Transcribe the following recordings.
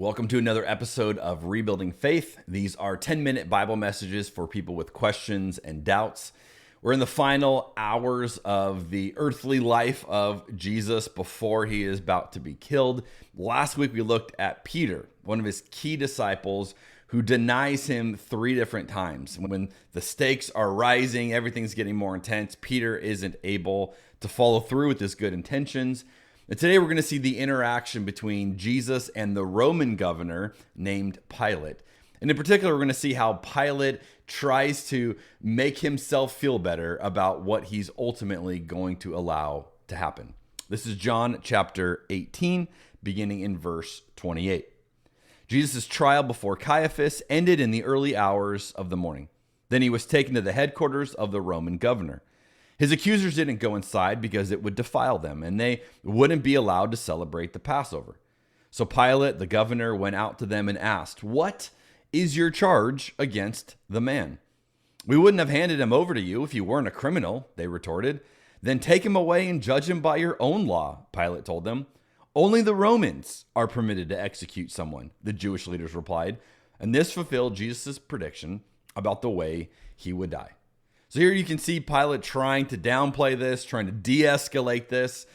Welcome to another episode of Rebuilding Faith. These are 10-minute Bible messages for people with questions and doubts. We're in the final hours of the earthly life of Jesus before he is about to be killed. Last week we looked at Peter, one of his key disciples, who denies him 3 different times. When the stakes are rising, everything's getting more intense, Peter isn't able to follow through with his good intentions. And today we're going to see the interaction between Jesus and the Roman governor named Pilate. And in particular, we're going to see how Pilate tries to make himself feel better about what he's ultimately going to allow to happen. This is John chapter 18, beginning in verse 28. Jesus' trial before Caiaphas ended in the early hours of the morning. Then he was taken to the headquarters of the Roman governor. His accusers didn't go inside because it would defile them, and they wouldn't be allowed to celebrate the Passover. So Pilate, the governor, went out to them and asked, "What is your charge against the man?" "We wouldn't have handed him over to you if you weren't a criminal," they retorted. "Then take him away and judge him by your own law," Pilate told them. "Only the Romans are permitted to execute someone," the Jewish leaders replied. And this fulfilled Jesus' prediction about the way he would die. So here you can see Pilate trying to downplay this, trying to de-escalate this,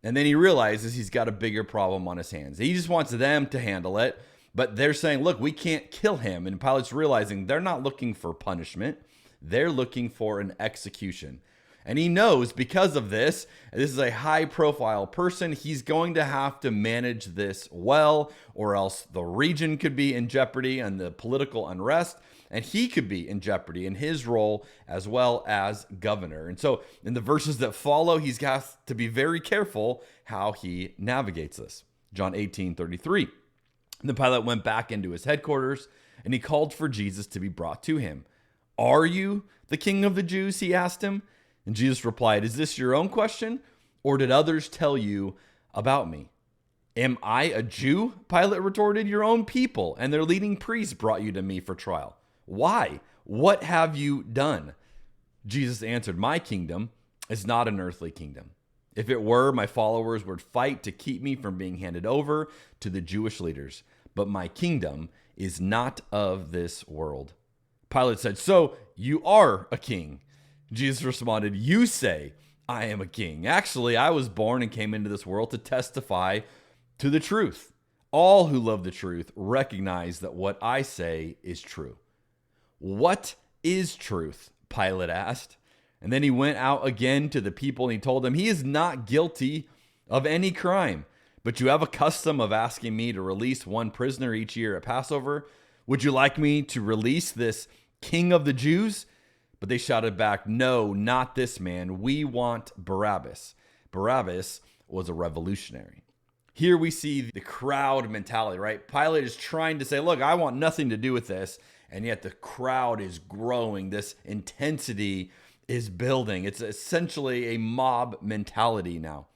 and then he realizes he's got a bigger problem on his hands. He just wants them to handle it, but they're saying, look, we can't kill him. And Pilate's realizing they're not looking for punishment. They're looking for an execution. And he knows because of this is a high-profile person, he's going to have to manage this well, or else the region could be in jeopardy and the political unrest, and he could be in jeopardy in his role as well as governor. And so in the verses that follow, he's got to be very careful how he navigates this. John 18:33. Then Pilate went back into his headquarters, and he called for Jesus to be brought to him. "Are you the king of the Jews?" he asked him. And Jesus replied, "Is this your own question, or did others tell you about me?" "Am I a Jew?" Pilate retorted. "Your own people and their leading priests brought you to me for trial. Why? What have you done?" Jesus answered, "My kingdom is not an earthly kingdom. If it were, my followers would fight to keep me from being handed over to the Jewish leaders. But my kingdom is not of this world." Pilate said, "So you are a king?" Jesus responded, "You say I am a king. Actually, I was born and came into this world to testify to the truth. All who love the truth recognize that what I say is true." "What is truth?" Pilate asked. And then he went out again to the people and he told them, "He is not guilty of any crime. But you have a custom of asking me to release one prisoner each year at Passover. Would you like me to release this king of the Jews?" But they shouted back, "No, not this man. We want Barabbas." Barabbas was a revolutionary. Here we see the crowd mentality, right? Pilate is trying to say, look, I want nothing to do with this. And yet the crowd is growing. This intensity is building. It's essentially a mob mentality now.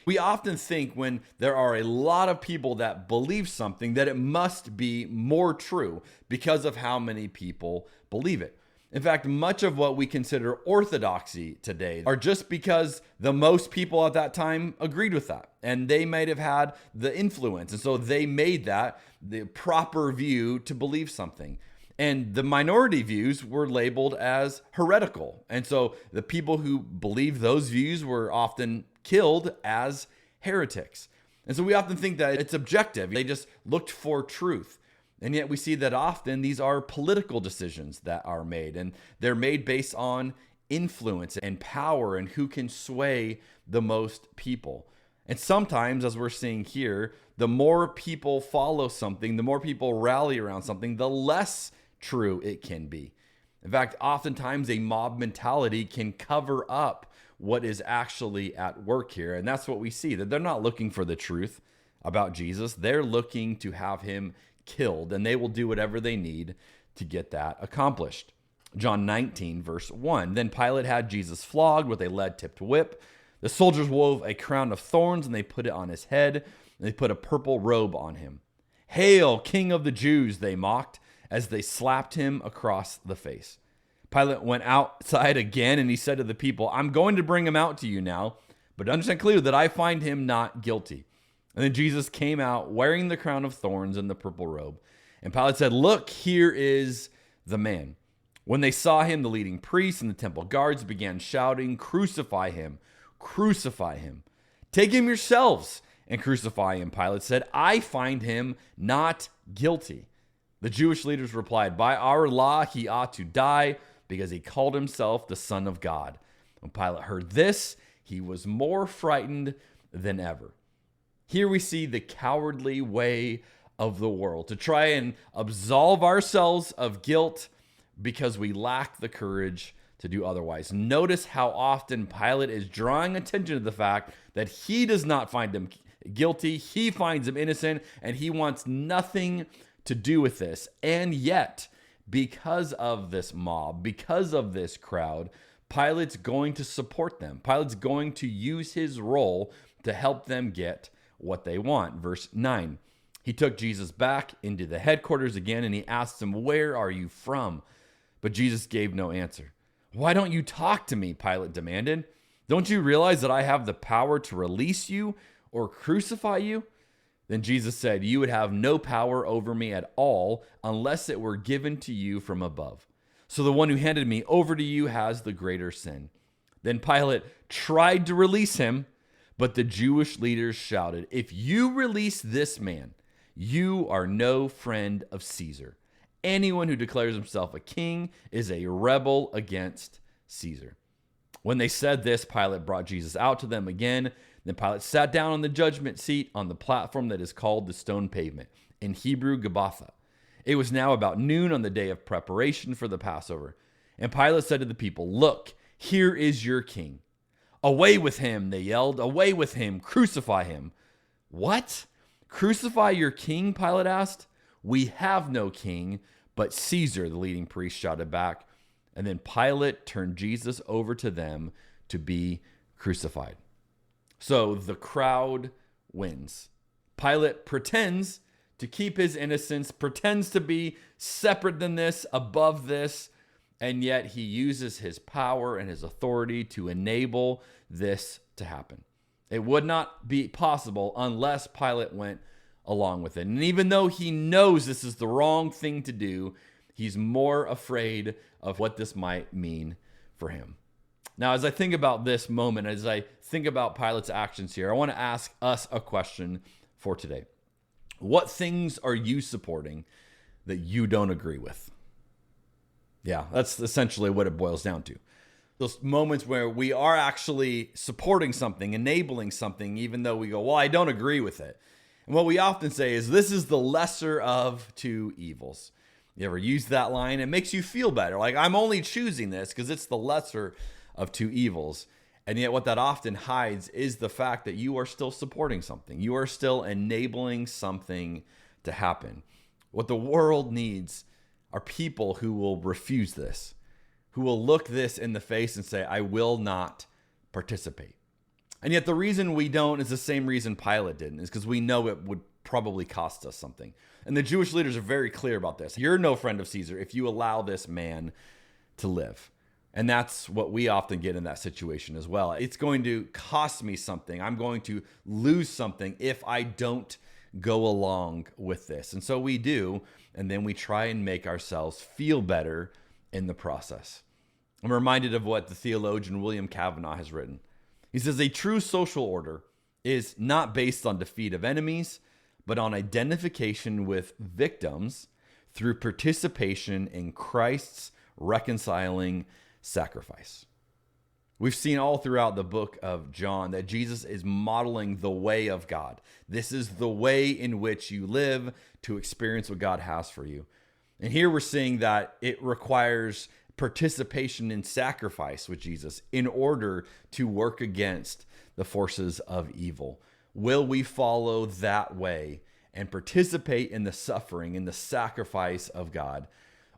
We often think when there are a lot of people that believe something that it must be more true because of how many people believe it. In fact, much of what we consider orthodoxy today are just because the most people at that time agreed with that. And they might have had the influence. And so they made that the proper view to believe something. And the minority views were labeled as heretical. And so the people who believed those views were often killed as heretics. And so we often think that it's objective. They just looked for truth. And yet we see that often these are political decisions that are made, and they're made based on influence and power and who can sway the most people. And sometimes, as we're seeing here, the more people follow something, the more people rally around something, the less true it can be. In fact, oftentimes a mob mentality can cover up what is actually at work here. And that's what we see, that they're not looking for the truth about Jesus. They're looking to have him killed, and they will do whatever they need to get that accomplished. John 19, verse 1. Then Pilate had Jesus flogged with a lead-tipped whip. The soldiers wove a crown of thorns, and they put it on his head, and they put a purple robe on him. "Hail, King of the Jews," they mocked as they slapped him across the face. Pilate went outside again, and he said to the people, "I'm going to bring him out to you now, but understand clearly that I find him not guilty." And then Jesus came out wearing the crown of thorns and the purple robe. And Pilate said, "Look, here is the man." When they saw him, the leading priests and the temple guards began shouting, "Crucify him! Crucify him! Take him yourselves and crucify him," Pilate said. "I find him not guilty." The Jewish leaders replied, "By our law, he ought to die because he called himself the Son of God." When Pilate heard this, he was more frightened than ever. Here we see the cowardly way of the world to try and absolve ourselves of guilt because we lack the courage to do otherwise. Notice how often Pilate is drawing attention to the fact that he does not find him guilty. He finds him innocent, and he wants nothing to do with this. And yet, because of this mob, because of this crowd, Pilate's going to support them. Pilate's going to use his role to help them get what they want. Verse 9, he took Jesus back into the headquarters again, and he asked him, "Where are you from?" But Jesus gave no answer. "Why don't you talk to me?" Pilate demanded. "Don't you realize that I have the power to release you or crucify you?" Then Jesus said, "You would have no power over me at all unless it were given to you from above. So the one who handed me over to you has the greater sin." Then Pilate tried to release him, but the Jewish leaders shouted, "If you release this man, you are no friend of Caesar. Anyone who declares himself a king is a rebel against Caesar." When they said this, Pilate brought Jesus out to them again. Then Pilate sat down on the judgment seat on the platform that is called the stone pavement, in Hebrew, Gabbatha. It was now about noon on the day of preparation for the Passover. And Pilate said to the people, "Look, here is your king." "Away with him," they yelled. "Away with him. Crucify him." "What? Crucify your king?" Pilate asked. "We have no king but Caesar," the leading priest shouted back. And then Pilate turned Jesus over to them to be crucified. So the crowd wins. Pilate pretends to keep his innocence, pretends to be separate than this, above this, and yet he uses his power and his authority to enable this to happen. It would not be possible unless Pilate went along with it. And even though he knows this is the wrong thing to do, he's more afraid of what this might mean for him. Now, as I think about this moment, as I think about Pilate's actions here, I want to ask us a question for today. What things are you supporting that you don't agree with? Yeah, that's essentially what it boils down to. Those moments where we are actually supporting something, enabling something, even though we go, "Well, I don't agree with it." And what we often say is, this is the lesser of two evils. You ever use that line? It makes you feel better. Like, I'm only choosing this because it's the lesser of two evils. And yet what that often hides is the fact that you are still supporting something. You are still enabling something to happen. What the world needs are people who will refuse this, who will look this in the face and say, "I will not participate." And yet the reason we don't is the same reason Pilate didn't, is because we know it would probably cost us something. And the Jewish leaders are very clear about this. You're no friend of Caesar if you allow this man to live. And that's what we often get in that situation as well. It's going to cost me something. I'm going to lose something if I don't go along with this. And so we do, and then we try and make ourselves feel better in the process. I'm reminded of what the theologian William Cavanaugh has written. He says, "A true social order is not based on defeat of enemies, but on identification with victims through participation in Christ's reconciling sacrifice." We've seen all throughout the book of John that Jesus is modeling the way of God. This is the way in which you live to experience what God has for you. And here we're seeing that it requires participation in sacrifice with Jesus in order to work against the forces of evil. Will we follow that way and participate in the suffering, in the sacrifice of God?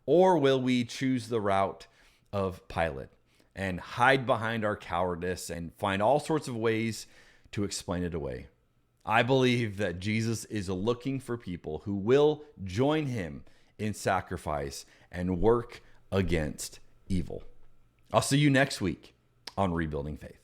Or will we choose the route of Pilate and hide behind our cowardice and find all sorts of ways to explain it away? I believe that Jesus is looking for people who will join him in sacrifice and work against evil. I'll see you next week on Rebuilding Faith.